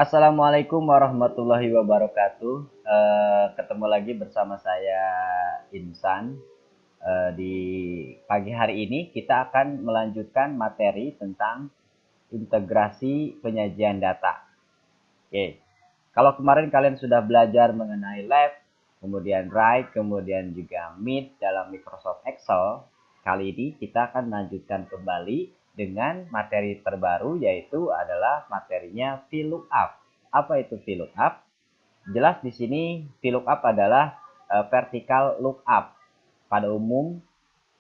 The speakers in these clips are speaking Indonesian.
Assalamualaikum warahmatullahi wabarakatuh. Ketemu lagi bersama saya Insan. Di pagi hari ini kita akan melanjutkan materi tentang integrasi penyajian data. Oke. Kalau kemarin kalian sudah belajar mengenai lab, kemudian write, kemudian juga meet dalam Microsoft Excel, kali ini kita akan melanjutkan kembali dengan materi terbaru, yaitu adalah materinya VLOOKUP. Apa itu VLOOKUP? Jelas di sini VLOOKUP adalah vertical lookup. Pada umum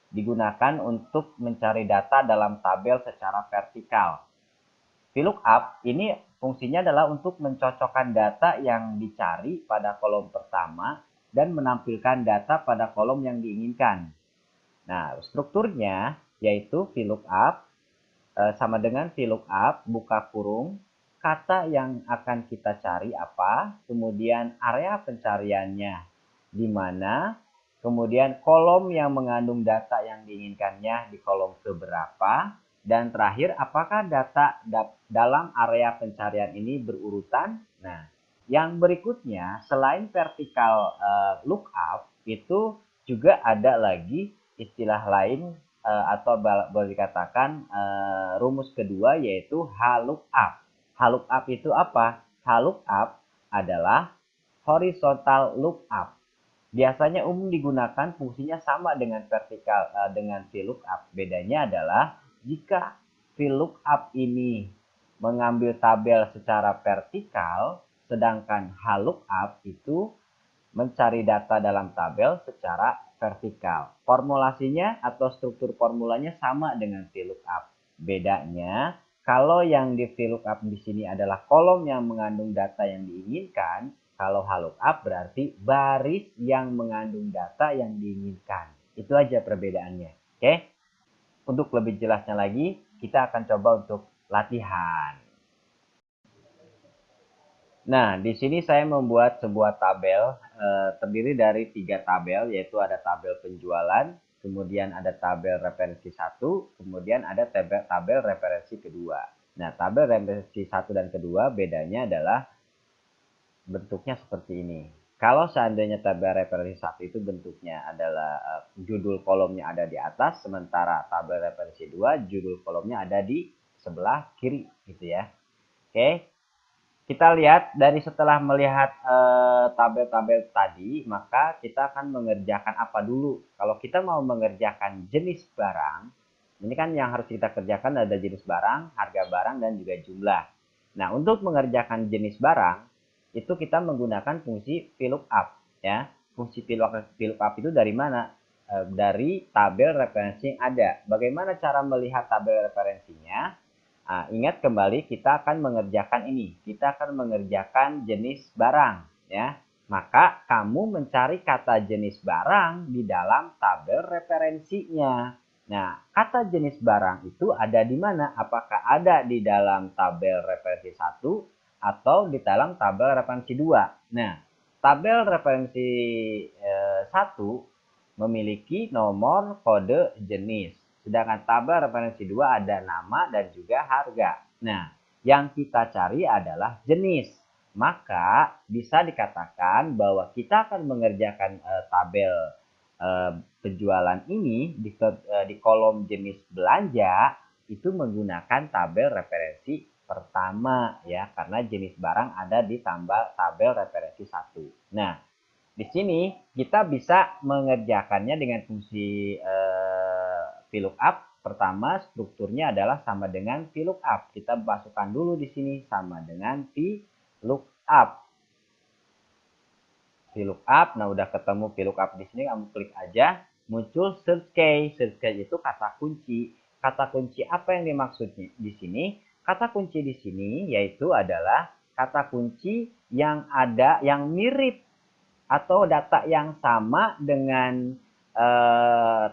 digunakan untuk mencari data dalam tabel secara vertikal. VLOOKUP ini fungsinya adalah untuk mencocokkan data yang dicari pada kolom pertama dan menampilkan data pada kolom yang diinginkan. Nah, strukturnya yaitu VLOOKUP sama dengan VLOOKUP buka kurung, kata yang akan kita cari apa, kemudian area pencariannya di mana, kemudian kolom yang mengandung data yang diinginkannya di kolom keberapa, dan terakhir apakah data dalam area pencarian ini berurutan. Nah, yang berikutnya selain vertikal lookup itu juga ada lagi istilah lain atau boleh dikatakan rumus kedua, yaitu HLOOKUP. HLOOKUP itu apa? HLOOKUP adalah horizontal lookup. Biasanya umum digunakan, fungsinya sama dengan vertikal dengan VLOOKUP. Bedanya adalah jika VLOOKUP ini mengambil tabel secara vertikal, sedangkan HLOOKUP itu mencari data dalam tabel secara vertikal. Formulasinya atau struktur formulanya sama dengan VLOOKUP. Bedanya, kalau yang di VLOOKUP di sini adalah kolom yang mengandung data yang diinginkan, kalau HLOOKUP berarti baris yang mengandung data yang diinginkan. Itu aja perbedaannya. Oke? Untuk lebih jelasnya lagi, kita akan coba untuk latihan. Nah, di sini saya membuat sebuah tabel terdiri dari 3 tabel, yaitu ada tabel penjualan, kemudian ada tabel referensi 1, kemudian ada tabel referensi kedua. Nah, tabel referensi 1 dan kedua bedanya adalah bentuknya seperti ini. Kalau seandainya tabel referensi 1 itu bentuknya adalah judul kolomnya ada di atas, sementara tabel referensi 2 judul kolomnya ada di sebelah kiri gitu ya. Oke. Kita lihat dari setelah melihat tabel-tabel tadi, maka kita akan mengerjakan apa dulu. Kalau kita mau mengerjakan jenis barang, ini kan yang harus kita kerjakan ada jenis barang, harga barang, dan juga jumlah. Nah, untuk mengerjakan jenis barang, itu kita menggunakan fungsi VLOOKUP. Ya. Fungsi VLOOKUP itu dari mana? Dari tabel referensi yang ada. Bagaimana cara melihat tabel referensinya? Nah, ingat kembali kita akan mengerjakan ini. Kita akan mengerjakan jenis barang, ya. Maka kamu mencari kata jenis barang di dalam tabel referensinya. Nah, kata jenis barang itu ada di mana? Apakah ada di dalam tabel referensi 1 atau di dalam tabel referensi 2? Nah, tabel referensi 1 memiliki nomor kode jenis. Sedangkan tabel referensi 2 ada nama dan juga harga. Nah, yang kita cari adalah jenis. Maka bisa dikatakan bahwa kita akan mengerjakan tabel penjualan ini di kolom jenis belanja itu menggunakan tabel referensi pertama ya, karena jenis barang ada di tabel referensi 1. Nah, di sini kita bisa mengerjakannya dengan fungsi VLOOKUP. Pertama, strukturnya adalah sama dengan VLOOKUP. Kita masukkan dulu di sini sama dengan VLOOKUP. VLOOKUP, nah udah ketemu VLOOKUP di sini, kamu klik aja, muncul search key. Search key itu kata kunci. Kata kunci apa yang dimaksudnya di sini? Kata kunci di sini yaitu adalah kata kunci yang ada yang mirip atau data yang sama dengan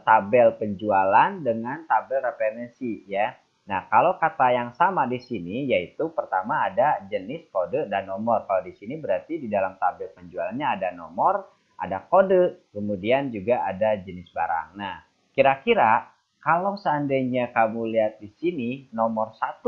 tabel penjualan dengan tabel referensi ya. Nah, kalau kata yang sama di sini yaitu pertama ada jenis, kode, dan nomor. Kalau di sini berarti di dalam tabel penjualannya ada nomor, ada kode, kemudian juga ada jenis barang. Nah, kira-kira kalau seandainya kamu lihat di sini nomor 1.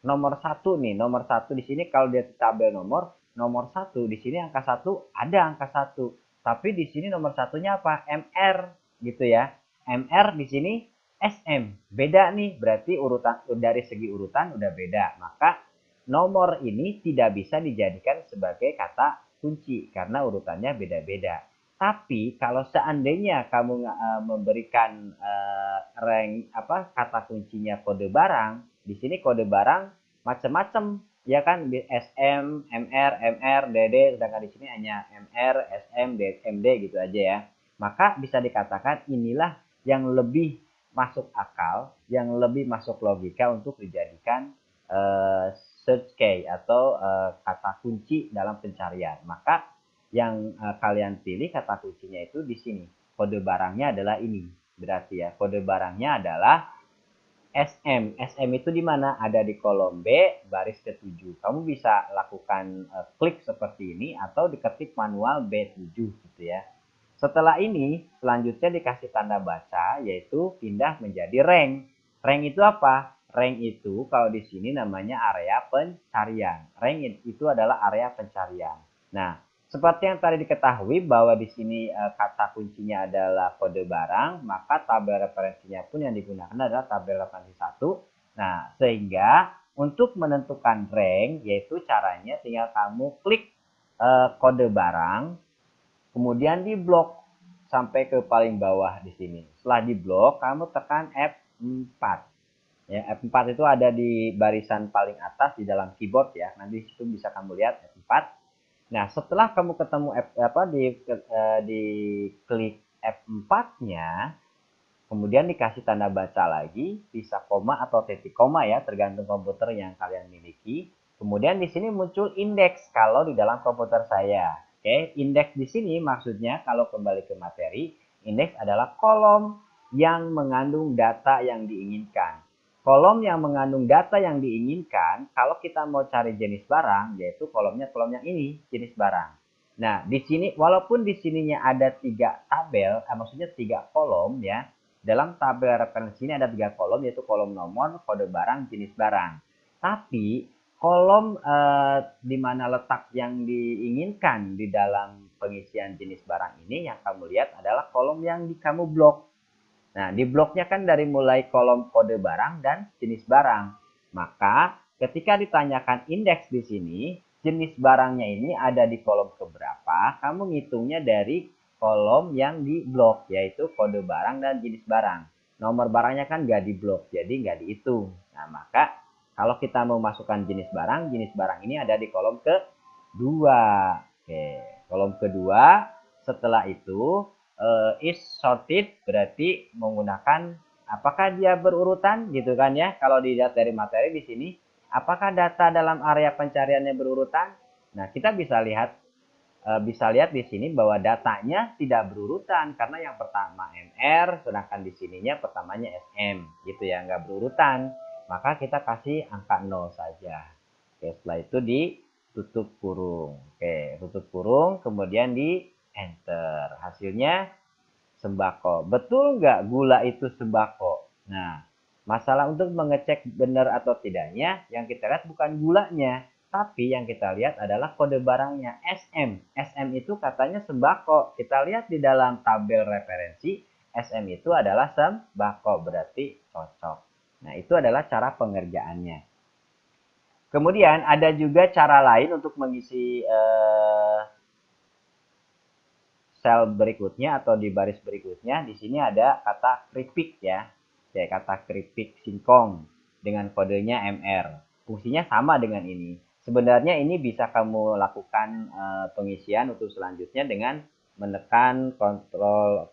nomor satu nih, nomor satu di sini kalau dia tabel nomor satu di sini angka satu ada angka satu, tapi di sini nomor satunya apa? MR gitu ya. MR di sini SM beda nih, berarti urutan dari segi urutan udah beda, maka nomor ini tidak bisa dijadikan sebagai kata kunci karena urutannya beda-beda. Tapi kalau seandainya kamu memberikan rank apa kata kuncinya kode barang, di sini kode barang macam-macam ya kan, SM, MR, MR, DD, sedangkan di sini hanya MR, SM, MD gitu aja ya. Maka bisa dikatakan inilah yang lebih masuk akal, yang lebih masuk logika untuk dijadikan search key atau kata kunci dalam pencarian. Maka yang kalian pilih kata kuncinya itu di sini. Kode barangnya adalah ini. Berarti ya, kode barangnya adalah SM. SM itu di mana? Ada di kolom B, baris ke-7. Kamu bisa lakukan klik seperti ini atau diketik manual B7 gitu ya. Setelah ini, selanjutnya dikasih tanda baca, yaitu pindah menjadi rank. Rank itu apa? Rank itu kalau di sini namanya area pencarian. Rank itu adalah area pencarian. Nah, seperti yang tadi diketahui bahwa di sini kata kuncinya adalah kode barang, maka tabel referensinya pun yang digunakan adalah tabel referensi 1. Nah, sehingga untuk menentukan rank, yaitu caranya tinggal kamu klik kode barang, kemudian di blok sampai ke paling bawah di sini. Setelah di blok, kamu tekan F4. Ya, F4 itu ada di barisan paling atas di dalam keyboard ya. Nanti situ bisa kamu lihat F4. Nah, setelah kamu ketemu di klik F4-nya, kemudian dikasih tanda baca lagi, bisa koma atau titik koma ya, tergantung komputer yang kalian miliki. Kemudian di sini muncul indeks kalau di dalam komputer saya. Oke, indeks di sini maksudnya kalau kembali ke materi, indeks adalah kolom yang mengandung data yang diinginkan. Kolom yang mengandung data yang diinginkan, kalau kita mau cari jenis barang, yaitu kolom yang ini, jenis barang. Nah, di sini walaupun di sininya ada 3 tabel, maksudnya 3 kolom ya. Dalam tabel referensi ini ada 3 kolom, yaitu kolom nomor, kode barang, jenis barang. Tapi kolom di mana letak yang diinginkan di dalam pengisian jenis barang ini yang kamu lihat adalah kolom yang kamu blok. Nah, di bloknya kan dari mulai kolom kode barang dan jenis barang. Maka ketika ditanyakan indeks di sini, jenis barangnya ini ada di kolom keberapa, kamu ngitungnya dari kolom yang di blok, yaitu kode barang dan jenis barang. Nomor barangnya kan nggak di blok, jadi nggak dihitung. Nah, maka kalau kita mau masukkan jenis barang ini ada di kolom kedua. Oke, kolom kedua. Setelah itu is sorted berarti menggunakan apakah dia berurutan gitu kan ya. Kalau dilihat dari materi di sini, apakah data dalam area pencariannya berurutan? Nah, kita bisa lihat di sini bahwa datanya tidak berurutan karena yang pertama MR, sedangkan di sininya pertamanya SM gitu ya, nggak berurutan. Maka kita kasih angka 0 saja. Oke, setelah itu ditutup kurung. Oke, tutup kurung, kemudian di enter. Hasilnya sembako. Betul nggak gula itu sembako? Nah, masalah untuk mengecek benar atau tidaknya, yang kita lihat bukan gulanya, tapi yang kita lihat adalah kode barangnya SM. SM itu katanya sembako. Kita lihat di dalam tabel referensi, SM itu adalah sembako, berarti cocok. Nah, itu adalah cara pengerjaannya. Kemudian ada juga cara lain untuk mengisi sel berikutnya atau di baris berikutnya. Di sini ada kata keripik ya. Kayak kata keripik singkong dengan kodenya MR. Fungsinya sama dengan ini. Sebenarnya ini bisa kamu lakukan pengisian untuk selanjutnya dengan menekan kontrol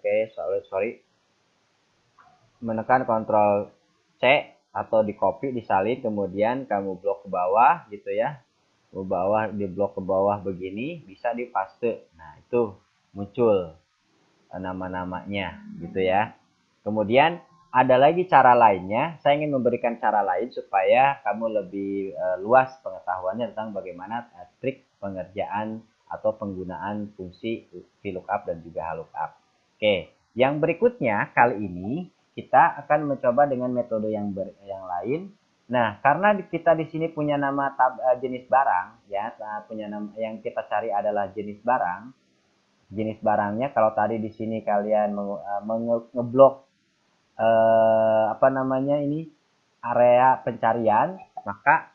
menekan kontrol C atau di copy disalin, kemudian kamu blok ke bawah gitu ya, ke bawah, di blok ke bawah begini, bisa di paste. Nah, itu muncul nama-namanya gitu ya. Kemudian ada lagi cara lainnya. Saya ingin memberikan cara lain supaya kamu lebih luas pengetahuannya tentang bagaimana trik pengerjaan atau penggunaan fungsi VLOOKUP dan juga HLOOKUP. Oke, yang berikutnya kali ini kita akan mencoba dengan metode yang lain. Nah, karena kita di sini punya nama jenis barang, ya, punya nama yang kita cari adalah jenis barang. Jenis barangnya kalau tadi di sini kalian ngeblok apa namanya ini area pencarian, maka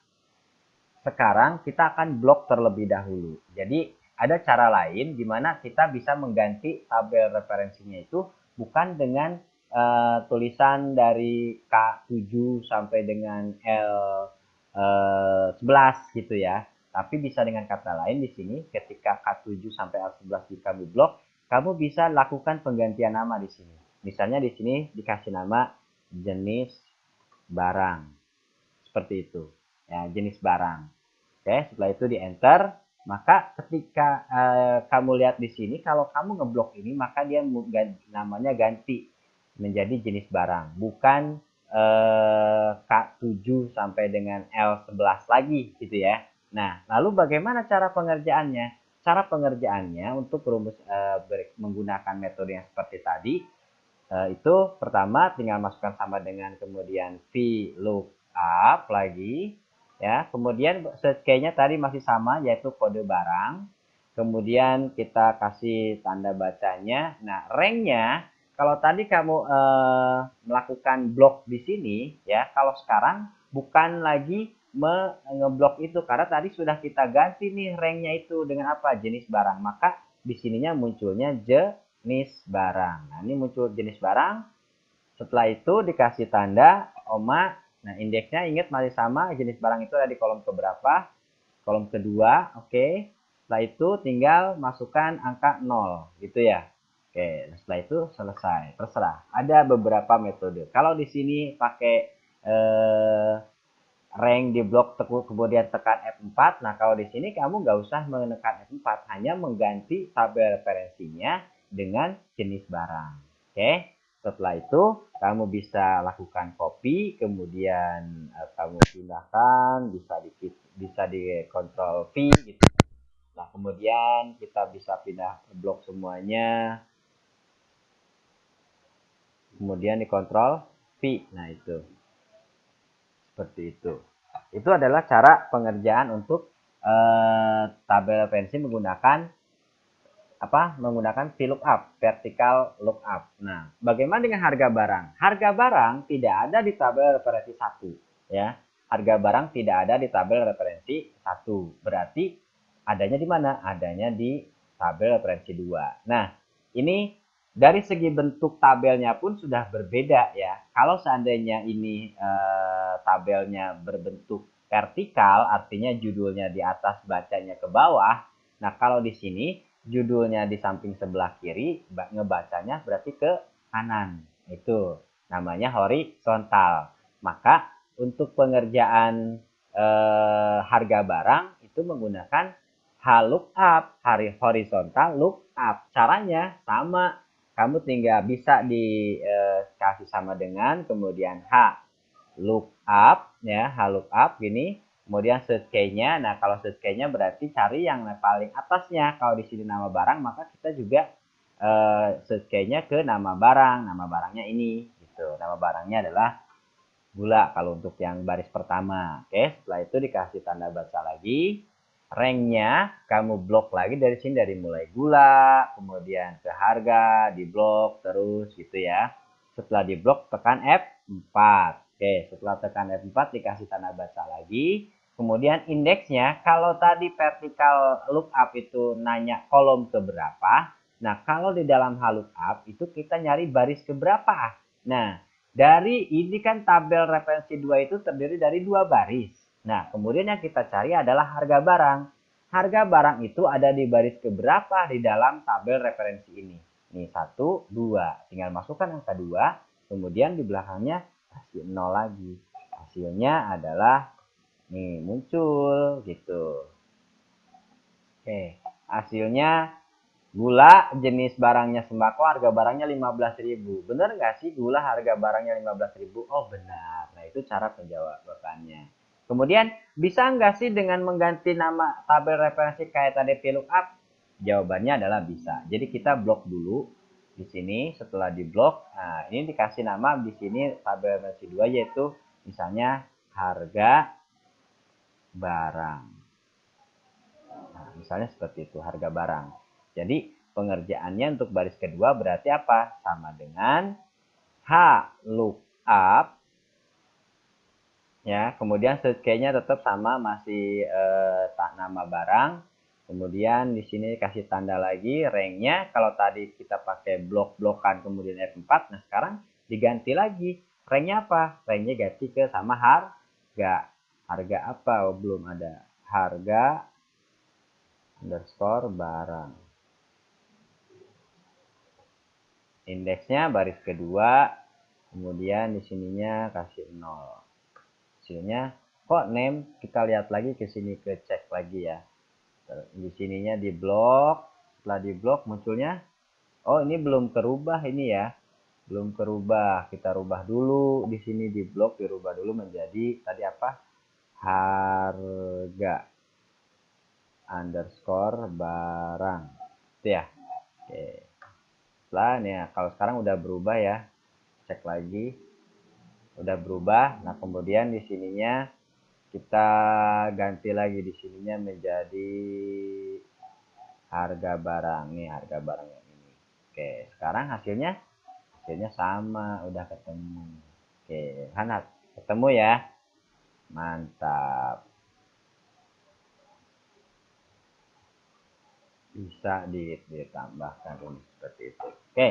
sekarang kita akan blok terlebih dahulu. Jadi ada cara lain di mana kita bisa mengganti tabel referensinya itu bukan dengan tulisan dari K7 sampai dengan L11 gitu ya. Tapi bisa dengan kata lain di sini ketika K7 sampai L11 di kami blok, kamu bisa lakukan penggantian nama di sini. Misalnya di sini dikasih nama jenis barang. Seperti itu. Ya, jenis barang. Oke, setelah itu di enter, maka ketika kamu lihat di sini, kalau kamu ngeblok ini, maka dia namanya ganti menjadi jenis barang, bukan K7 sampai dengan L11 lagi gitu ya. Nah, lalu bagaimana cara pengerjaannya? Cara pengerjaannya untuk rumus menggunakan metode yang seperti tadi, itu pertama tinggal masukkan sama dengan kemudian VLOOKUP lagi ya, kemudian search key-nya tadi masih sama yaitu kode barang, kemudian kita kasih tanda bacanya. Nah, rank-nya kalau tadi kamu melakukan blok di sini ya, kalau sekarang bukan lagi ngeblok itu karena tadi sudah kita ganti nih rank-nya itu dengan apa, jenis barang, maka di sininya munculnya jenis barang. Nah, ini muncul jenis barang. Setelah itu dikasih tanda koma. Nah, indeksnya ingat masih sama, jenis barang itu ada di kolom keberapa? Kolom kedua, oke. Setelah itu tinggal masukkan angka 0, gitu ya. Oke, setelah itu selesai. Terserah. Ada beberapa metode. Kalau di sini pakai rank di blok kemudian tekan F4. Nah, kalau di sini kamu nggak usah menekan F4, hanya mengganti tabel referensinya dengan jenis barang. Oke, setelah itu kamu bisa lakukan copy, kemudian kamu pindahkan, bisa di Ctrl V gitu. Nah, kemudian kita bisa pindah blok semuanya, kemudian di Ctrl V. Nah, itu seperti itu. Itu adalah cara pengerjaan untuk tabel referensi menggunakan menggunakan VLOOKUP, vertical lookup. Nah, bagaimana dengan harga barang? Harga barang tidak ada di tabel referensi 1 ya. Harga barang tidak ada di tabel referensi 1. Berarti adanya di mana? Adanya di tabel referensi 2. Nah, ini dari segi bentuk tabelnya pun sudah berbeda ya. Kalau seandainya ini tabelnya berbentuk vertikal, artinya judulnya di atas, bacanya ke bawah. Nah, kalau di sini judulnya di samping sebelah kiri, ngebacanya berarti ke kanan. Itu namanya horizontal. Maka untuk pengerjaan harga barang itu menggunakan HLOOKUP, horizontal lookup. Caranya sama. Kamu tinggal bisa dikasih sama dengan kemudian HLOOKUP ya, HLOOKUP gini. Kemudian search key-nya, nah kalau search key-nya berarti cari yang paling atasnya. Kalau di sini nama barang, maka kita juga search key-nya ke nama barang. Nama barangnya ini, gitu. Nama barangnya adalah gula kalau untuk yang baris pertama. Oke, setelah itu dikasih tanda baca lagi. Rank-nya kamu blok lagi dari sini, dari mulai gula, kemudian ke harga, di blok terus gitu ya. Setelah di blok tekan F4. Oke, setelah tekan F4 dikasih tanda baca lagi. Kemudian indeksnya, kalau tadi vertical lookup itu nanya kolom keberapa, nah kalau di dalam lookup itu kita nyari baris keberapa. Nah, dari ini kan tabel referensi 2 itu terdiri dari 2 baris. Nah, kemudian yang kita cari adalah harga barang. Harga barang itu ada di baris keberapa di dalam tabel referensi ini. Nih, 1, 2. Tinggal masukkan angka 2, kemudian di belakangnya kasih 0 lagi. Hasilnya adalah nih muncul gitu. Oke, hasilnya gula jenis barangnya sembako, harga barangnya 15.000. Bener nggak sih gula harga barangnya 15.000? Oh benar. Nah itu cara penjawabannya. Kemudian bisa nggak sih dengan mengganti nama tabel referensi kayak tadi VLOOKUP? Jawabannya adalah bisa. Jadi kita blok dulu di sini. Setelah di blok, nah ini dikasih nama di sini tabel referensi 2 yaitu misalnya harga barang. Nah, misalnya seperti itu, harga barang. Jadi pengerjaannya untuk baris kedua berarti apa? Sama dengan H lookup, ya. Kemudian kayaknya tetap sama, masih tak nama barang. Kemudian di sini kasih tanda lagi ranknya. Kalau tadi kita pakai blok-blokan kemudian F4, nah sekarang diganti lagi. Ranknya apa? Ranknya ganti ke sama harga. Harga apa? Oh, belum ada. Harga underscore barang. Indeksnya baris kedua. Kemudian di sininya kasih 0. Hasilnya kok name, kita lihat lagi ke sini, ke cek lagi ya. Di sininya di blok, setelah di blok munculnya, oh ini belum kerubah ini ya, belum kerubah. Kita rubah dulu di sini di blok, dirubah dulu menjadi tadi apa? Harga underscore barang. Itu ya. Oke. Setelah ini ya, kalau sekarang udah berubah ya, cek lagi, udah berubah. Nah kemudian di sininya kita ganti lagi, di sininya menjadi harga barang. Nih harga barang yang ini. Oke, sekarang hasilnya sama, udah ketemu. Oke, Hanat ketemu ya. Mantap. Bisa ditambahkan seperti itu. Oke.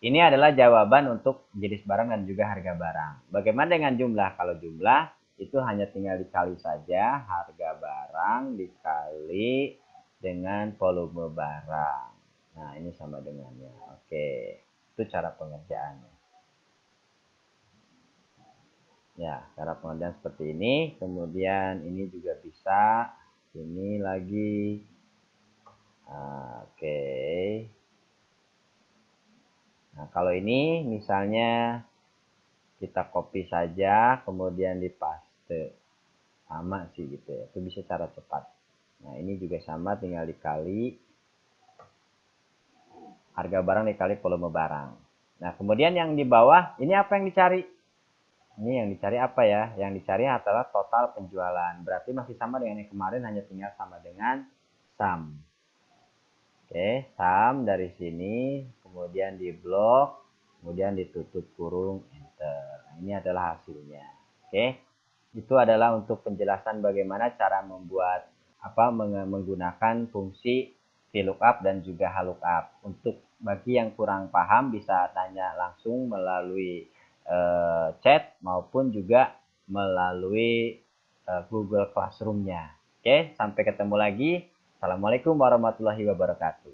Ini adalah jawaban untuk jenis barang dan juga harga barang. Bagaimana dengan jumlah? Kalau jumlah itu hanya tinggal dikali saja harga barang dikali dengan volume barang. Nah, ini sama dengannya. Oke, itu cara pengerjaannya. Ya, cara pengerjaan seperti ini. Kemudian ini juga bisa. Ini lagi. Oke. Nah, kalau ini misalnya kita copy saja, kemudian dipaste. Sama sih gitu ya. Itu bisa cara cepat. Nah, ini juga sama, tinggal dikali harga barang dikali volume barang. Nah, kemudian yang di bawah, ini apa yang dicari? Ini yang dicari apa ya? Yang dicari adalah total penjualan. Berarti masih sama dengan yang kemarin, hanya tinggal sama dengan sum. Oke, sum dari sini, kemudian di blok, kemudian ditutup kurung, enter. Nah, ini adalah hasilnya. Oke, itu adalah untuk penjelasan bagaimana cara membuat menggunakan fungsi VLOOKUP dan juga HLOOKUP. Untuk bagi yang kurang paham bisa tanya langsung melalui chat maupun juga melalui Google Classroom-nya. Oke, sampai ketemu lagi. Assalamualaikum warahmatullahi wabarakatuh.